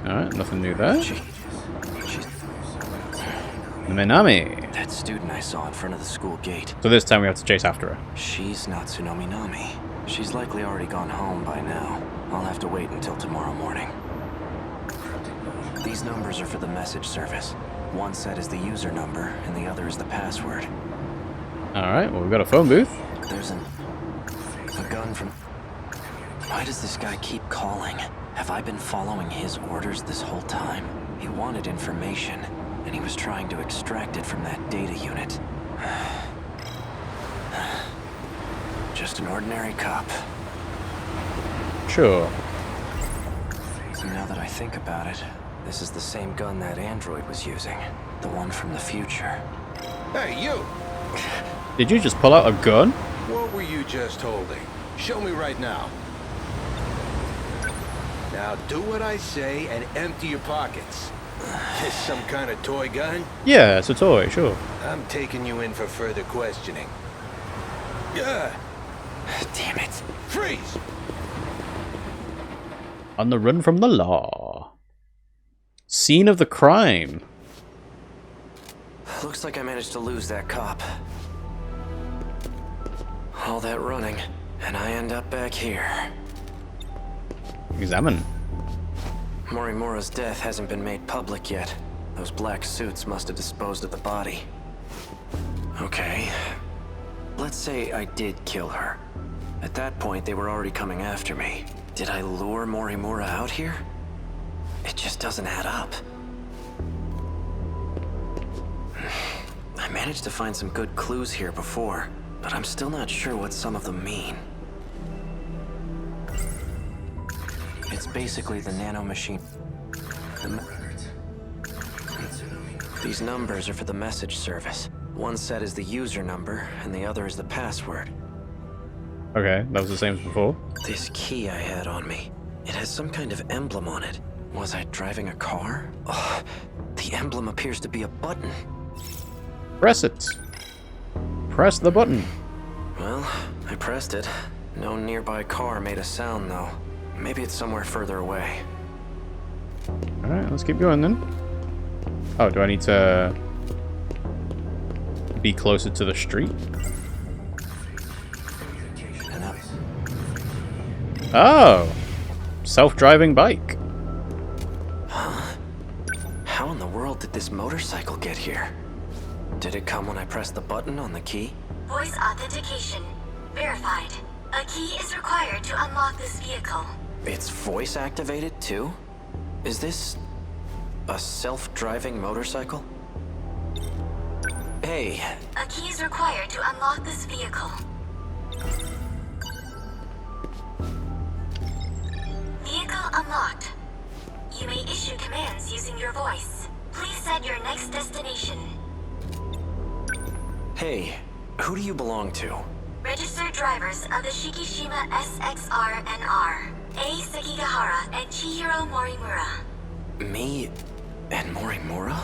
Alright, nothing new there. Minami. That student I saw in front of the school gate. So this time we have to chase after her. She's not Tsunami Nami. She's likely already gone home by now. I'll have to wait until tomorrow morning. These numbers are for the message service. One set is the user number, and the other is the password. Alright, well we've got a phone booth. There's a gun from... Why does this guy keep calling? Have I been following his orders this whole time? He wanted information, and he was trying to extract it from that data unit. Just an ordinary cop. Sure. So now that I think about it, this is the same gun that android was using. The one from the future. Hey, you! Did you just pull out a gun? What were you just holding? Show me right now. Now do what I say and empty your pockets. This some kind of toy gun? Yeah, it's a toy, sure. I'm taking you in for further questioning. Yeah. Damn it. Freeze! On the run from the law. Scene of the crime. Looks like I managed to lose that cop. All that running, and I end up back here. Examine. Morimura's death hasn't been made public yet. Those black suits must have disposed of the body. Okay. Let's say I did kill her. At that point, they were already coming after me. Did I lure Morimura out here? It just doesn't add up. I managed to find some good clues here before, but I'm still not sure what some of them mean. It's basically the nanomachine. These numbers are for the message service. One set is the user number, and the other is the password. Okay, that was the same as before. This key I had on me, it has some kind of emblem on it. Was I driving a car? Oh, the emblem appears to be a button. Press it. Press the button. Well, I pressed it. No nearby car made a sound, though. Maybe it's somewhere further away. Alright, let's keep going then. Oh, do I need to be closer to the street? Oh! Self-driving bike. Huh? How in the world did this motorcycle get here? Did it come when I pressed the button on the key? Voice authentication. Verified. A key is required to unlock this vehicle. It's voice activated too? Is this a self-driving motorcycle? Hey. A key is required to unlock this vehicle. Vehicle unlocked. You may issue commands using your voice. Please set your next destination. Hey, who do you belong to? Registered drivers of the Shikishima SXR-NR, A. Sekigahara and Chihiro Morimura. Me and Morimura?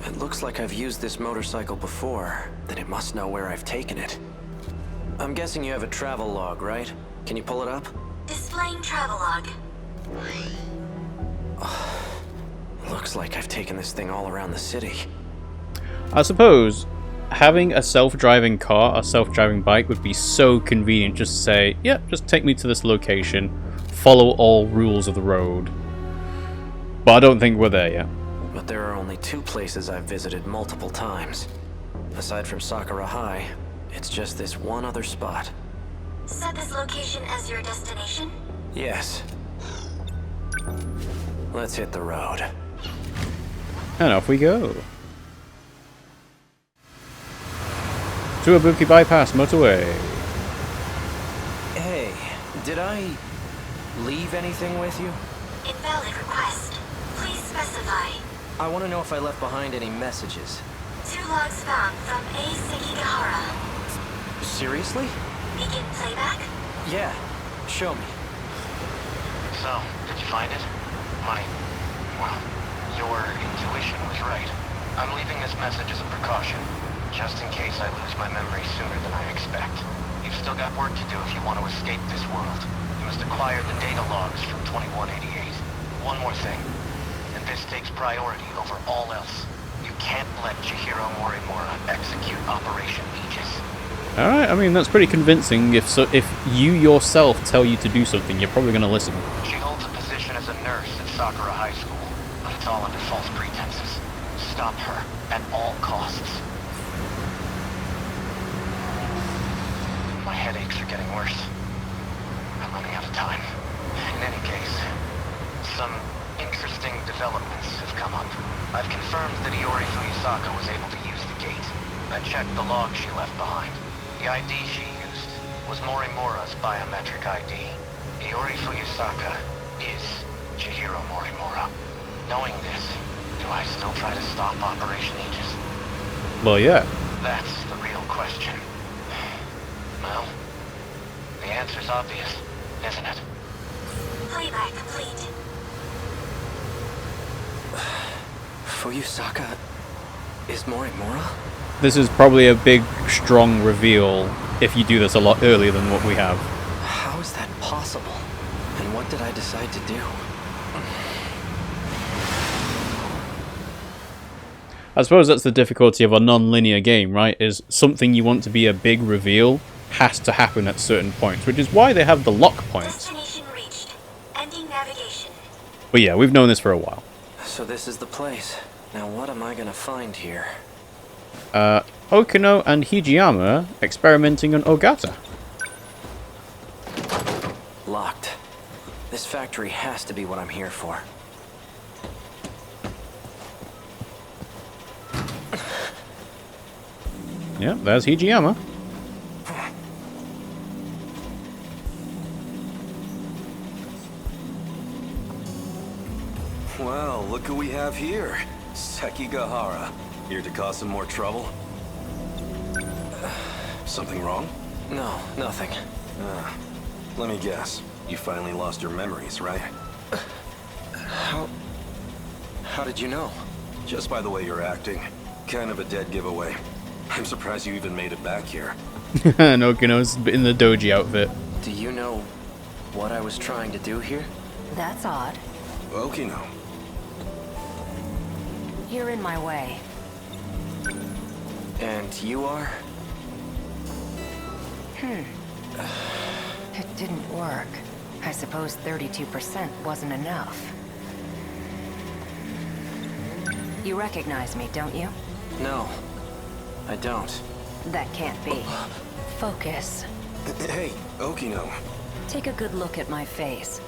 It looks like I've used this motorcycle before, then it must know where I've taken it. I'm guessing you have a travel log, right? Can you pull it up? Displaying travelogue. Looks like I've taken this thing all around the city. I suppose having a self-driving car, a self-driving bike would be so convenient. Just to say, yep, just take me to this location, follow all rules of the road. But I don't think we're there yet. But there are only two places I've visited multiple times. Aside from Sakura High, it's just this one other spot. Set this location as your destination? Yes. Let's hit the road. And off we go. To Ibuki Bypass Motorway. Hey, did I leave anything with you? Invalid request. Please specify. I want to know if I left behind any messages. 2 logs found from A. Sekigahara. Seriously? Begin playback? Yeah, show me. So, did you find it? Well, your intuition was right. I'm leaving this message as a precaution, just in case I lose my memory sooner than I expect. You've still got work to do if you want to escape this world. You must acquire the data logs from 2188. One more thing, and this takes priority over all else. You can't let Chihiro Morimura execute Operation Aegis. Alright, I mean, that's pretty convincing. If you yourself tell you to do something, you're probably going to listen. She holds a position as a nurse at Sakura High School, but it's all under false pretenses. Stop her at all costs. My headaches are getting worse. I'm running out of time. In any case, some interesting developments have come up. I've confirmed that Iori Fuyusaka was able to use the gate. I checked the log she left behind. The ID she used was Morimura's biometric ID. Iori Fuyusaka is Chihiro Morimura. Knowing this, do I still try to stop Operation Aegis? Well, yeah. That's the real question. Well, the answer's obvious, isn't it? Playback complete. Fuyusaka is Morimura? This is probably a big, strong reveal if you do this a lot earlier than what we have. How is that possible? And what did I decide to do? I suppose that's the difficulty of a non-linear game, right? Is something you want to be a big reveal has to happen at certain points, which is why they have the lock points. Destination reached. Ending navigation. But yeah, we've known this for a while. So this is the place. Now what am I gonna find here? Okino and Hijiyama experimenting on Ogata. Locked. This factory has to be what I'm here for. Yeah, there's Hijiyama. Well, look who we have here. Sekigahara. Here to cause some more trouble? Something wrong? No, nothing. Let me guess. You finally lost your memories, right? How did you know? Just by the way you're acting. Kind of a dead giveaway. I'm surprised you even made it back here. And Okino's in the doji outfit. Do you know what I was trying to do here? That's odd. Okino. You're in my way. And you are? It didn't work. I suppose 32% wasn't enough. You recognize me, don't you? No, I don't. That can't be. Focus. Hey, Okino. Take a good look at my face.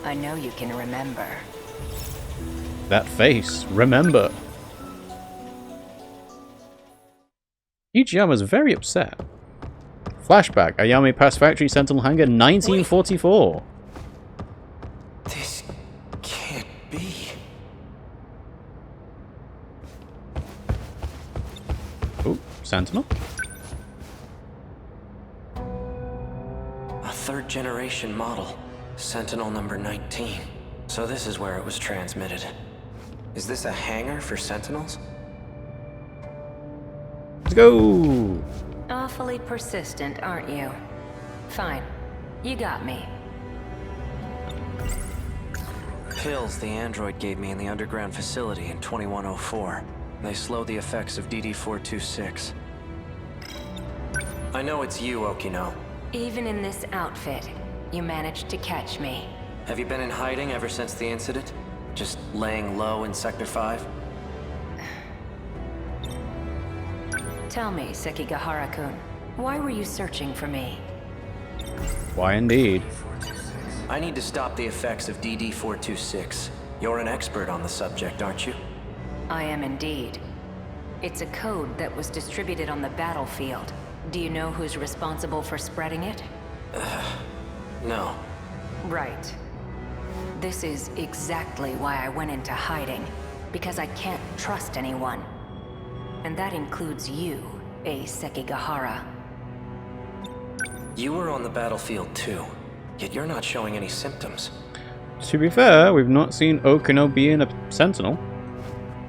I know you can remember. That face. Remember. Hijiyama's very upset. Flashback. Ayame past factory Sentinel hangar 1944. This can't be. Oh, Sentinel. A third generation model. Sentinel number 19. So this is where it was transmitted. Is this a hangar for Sentinels? Let's go. Awfully persistent, aren't you? Fine. You got me. Pills the android gave me in the underground facility in 2104. They slow the effects of DD-426. I know it's you, Okino. Even in this outfit, you managed to catch me. Have you been in hiding ever since the incident? Just laying low in Sector 5? Tell me, Sekigahara-kun, why were you searching for me? Why indeed. I need to stop the effects of DD-426. You're an expert on the subject, aren't you? I am indeed. It's a code that was distributed on the battlefield. Do you know who's responsible for spreading it? No. Right. This is exactly why I went into hiding. Because I can't trust anyone. And that includes you, Sekigahara. You were on the battlefield too, yet you're not showing any symptoms. To be fair, we've not seen Okino being a Sentinel.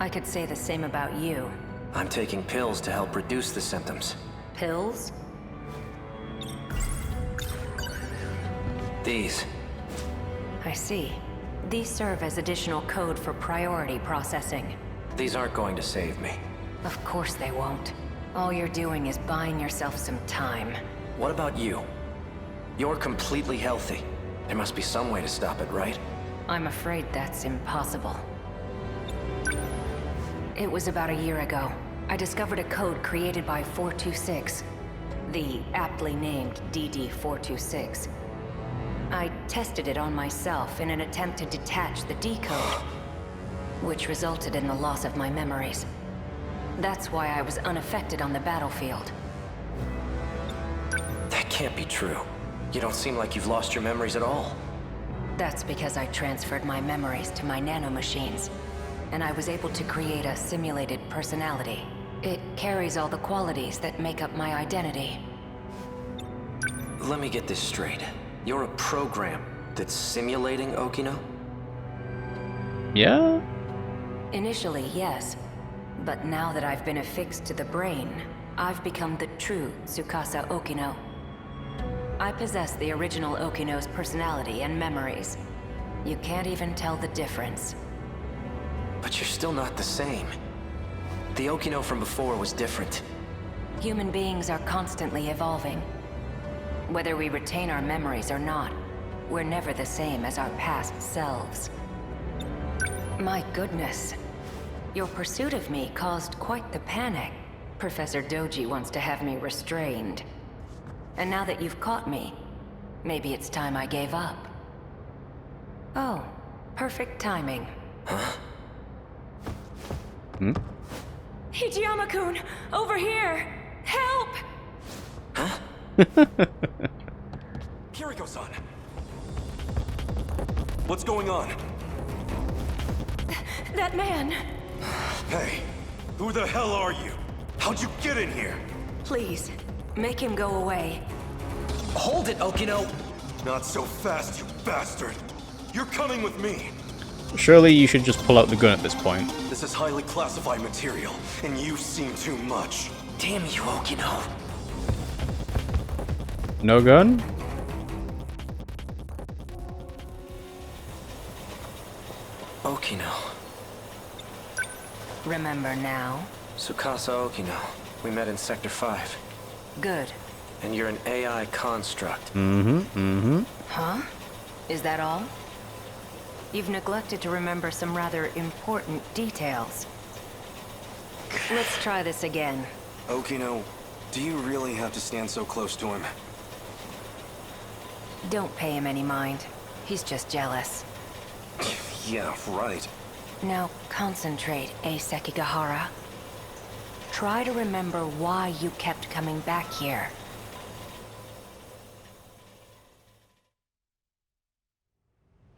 I could say the same about you. I'm taking pills to help reduce the symptoms. Pills? These. I see. These serve as additional code for priority processing. These aren't going to save me. Of course they won't. All you're doing is buying yourself some time. What about you? You're completely healthy. There must be some way to stop it, right? I'm afraid that's impossible. It was about a year ago. I discovered a code created by 426. The aptly named DD426. I tested it on myself in an attempt to detach the decode, which resulted in the loss of my memories. That's why I was unaffected on the battlefield. That can't be true. You don't seem like you've lost your memories at all. That's because I transferred my memories to my nanomachines, and I was able to create a simulated personality. It carries all the qualities that make up my identity. Let me get this straight. You're a program that's simulating Okino? Yeah? Initially, yes. But now that I've been affixed to the brain, I've become the true Tsukasa Okino. I possess the original Okino's personality and memories. You can't even tell the difference. But you're still not the same. The Okino from before was different. Human beings are constantly evolving. Whether we retain our memories or not, we're never the same as our past selves. My goodness. Your pursuit of me caused quite the panic. Professor Doji wants to have me restrained. And now that you've caught me, maybe it's time I gave up. Oh, perfect timing. Huh? Hmm? Hijiyama-kun! Over here! Help! Huh? Kiriko-san! What's going on? That man! Hey, who the hell are you? How'd you get in here? Please, make him go away. Hold it, Okino! Not so fast, you bastard! You're coming with me! Surely you should just pull out the gun at this point. This is highly classified material, and you seem too much. Damn you, Okino! No gun? Okino. Remember now? Tsukasa Okino. We met in Sector 5. Good. And you're an AI construct. Huh? Is that all? You've neglected to remember some rather important details. Let's try this again. Okino, do you really have to stand so close to him? Don't pay him any mind. He's just jealous. Yeah, right. Now concentrate, Sekigahara. Try to remember why you kept coming back here.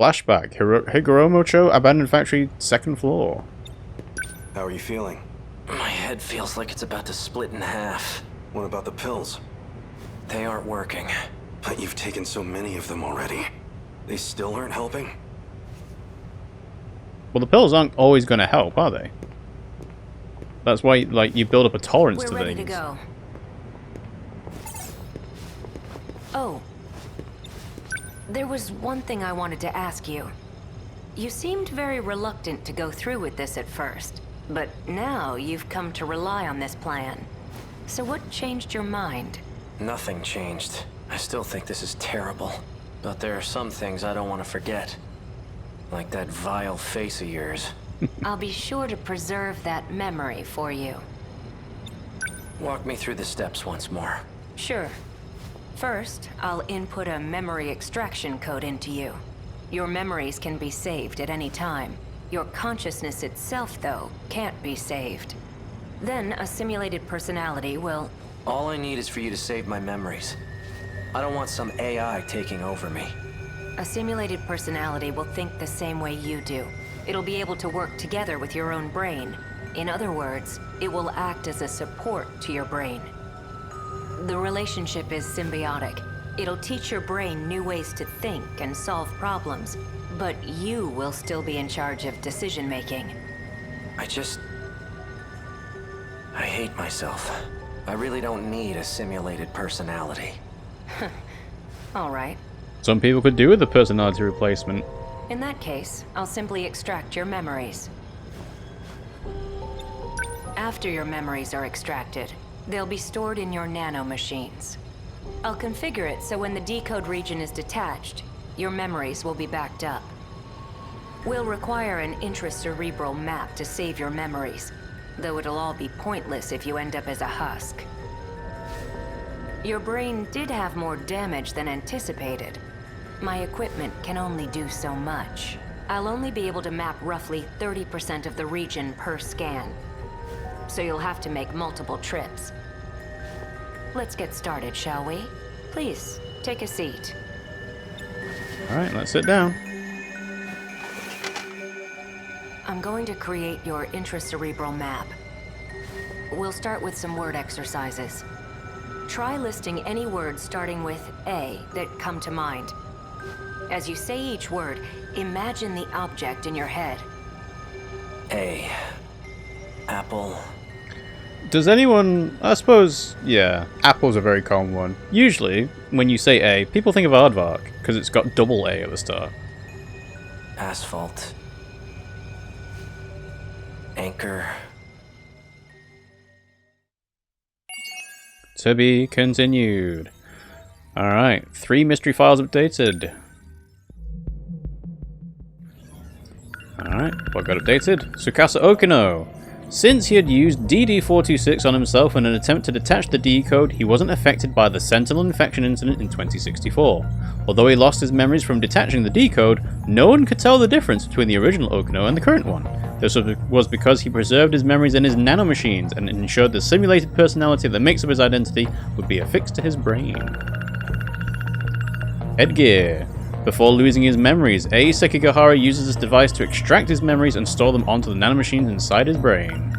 Flashback. Higoromocho, abandoned factory, 2nd floor. How are you feeling? My head feels like it's about to split in half. What about the pills? They aren't working. But you've taken so many of them already. They still aren't helping? Well, the pills aren't always going to help, are they? That's why, like, you build up a tolerance to We're ready things. to go. Oh. There was one thing I wanted to ask you. You seemed very reluctant to go through with this at first, but now you've come to rely on this plan. So what changed your mind? Nothing changed. I still think this is terrible. But there are some things I don't want to forget. Like that vile face of yours. I'll be sure to preserve that memory for you. Walk me through the steps once more. Sure. First, I'll input a memory extraction code into you. Your memories can be saved at any time. Your consciousness itself, though, can't be saved. Then a simulated personality will... All I need is for you to save my memories. I don't want some AI taking over me. A simulated personality will think the same way you do. It'll be able to work together with your own brain. In other words, it will act as a support to your brain. The relationship is symbiotic. It'll teach your brain new ways to think and solve problems, but you will still be in charge of decision-making. I hate myself. I really don't need a simulated personality. All right. Some people could do with a personality replacement. In that case, I'll simply extract your memories. After your memories are extracted, they'll be stored in your nanomachines. I'll configure it so when the decode region is detached, your memories will be backed up. We'll require an intracerebral map to save your memories, though it'll all be pointless if you end up as a husk. Your brain did have more damage than anticipated. My equipment can only do so much. I'll only be able to map roughly 30% of the region per scan, so you'll have to make multiple trips. Let's get started, shall we? Please, take a seat. Alright, let's sit down. I'm going to create your intracerebral map. We'll start with some word exercises. Try listing any words starting with A that come to mind. As you say each word, imagine the object in your head. A. Apple. Does anyone... I suppose, yeah, apple's a very common one. Usually, when you say A, people think of Aardvark, because it's got double A at the start. Asphalt. Anchor. To be continued. Alright, 3 mystery files updated. Alright, what got updated? Tsukasa Okino. Since he had used DD-426 on himself in an attempt to detach the decode, he wasn't affected by the Sentinel infection incident in 2064. Although he lost his memories from detaching the decode, no one could tell the difference between the original Okino and the current one. This was because he preserved his memories in his nanomachines and ensured the simulated personality that makes up his identity would be affixed to his brain. Headgear. Before losing his memories, Sekigahara uses this device to extract his memories and store them onto the nanomachines inside his brain.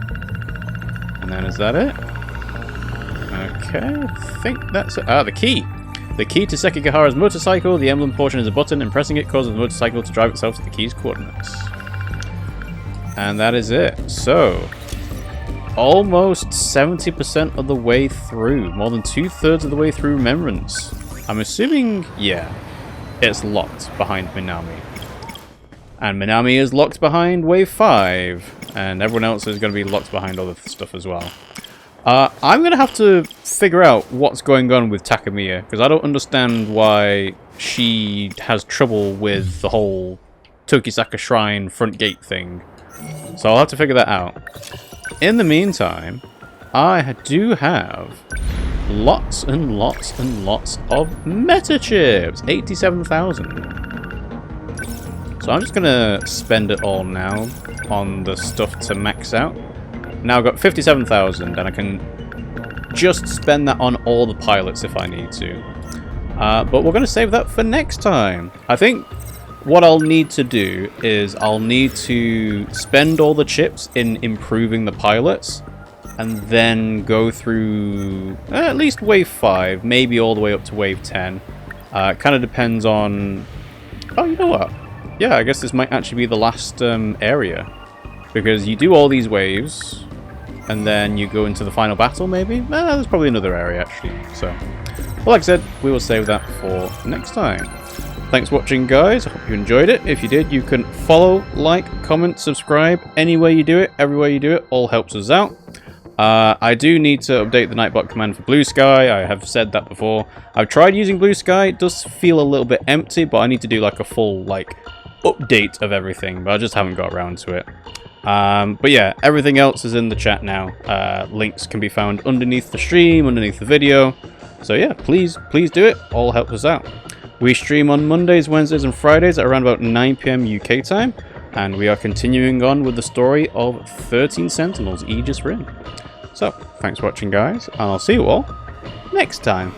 And then is that it? Okay, I think that's it. Ah, the key! The key to Sekigahara's motorcycle, the emblem portion is a button, and pressing it causes the motorcycle to drive itself to the key's coordinates. And that is it. So, almost 70% of the way through. More than 2/3 of the way through Remembrance. I'm assuming, yeah, it's locked behind Minami. And Minami is locked behind Wave 5. And everyone else is going to be locked behind other stuff as well. I'm going to have to figure out what's going on with Takamiya, because I don't understand why she has trouble with the whole Tokisaka Shrine front gate thing. So I'll have to figure that out. In the meantime, I do have lots and lots and lots of meta chips. 87,000. So I'm just going to spend it all now on the stuff to max out. Now I've got 57,000 and I can just spend that on all the pilots if I need to. But we're going to save that for next time. I think what I'll need to do is I'll need to spend all the chips in improving the pilots and then go through at least wave 5, maybe all the way up to wave 10. It kind of depends on... Oh, you know what? Yeah, I guess this might actually be the last area. Because you do all these waves, and then you go into the final battle, maybe? There's probably another area, actually. So, well, like I said, we will save that for next time. Thanks for watching, guys. I hope you enjoyed it. If you did, you can follow, like, comment, subscribe. Any way you do it, everywhere you do it, all helps us out. I do need to update the Nightbot command for Blue Sky. I have said that before. I've tried using Blue Sky. It does feel a little bit empty, but I need to do like a full update of everything, but I just haven't got around to it. But yeah, everything else is in the chat now. Links can be found underneath the stream, underneath the video. So yeah, please do it. All helps us out. We stream on Mondays, Wednesdays, and Fridays at around about 9 PM UK time, and we are continuing on with the story of 13 Sentinels, Aegis Rim. So, thanks for watching, guys, and I'll see you all next time.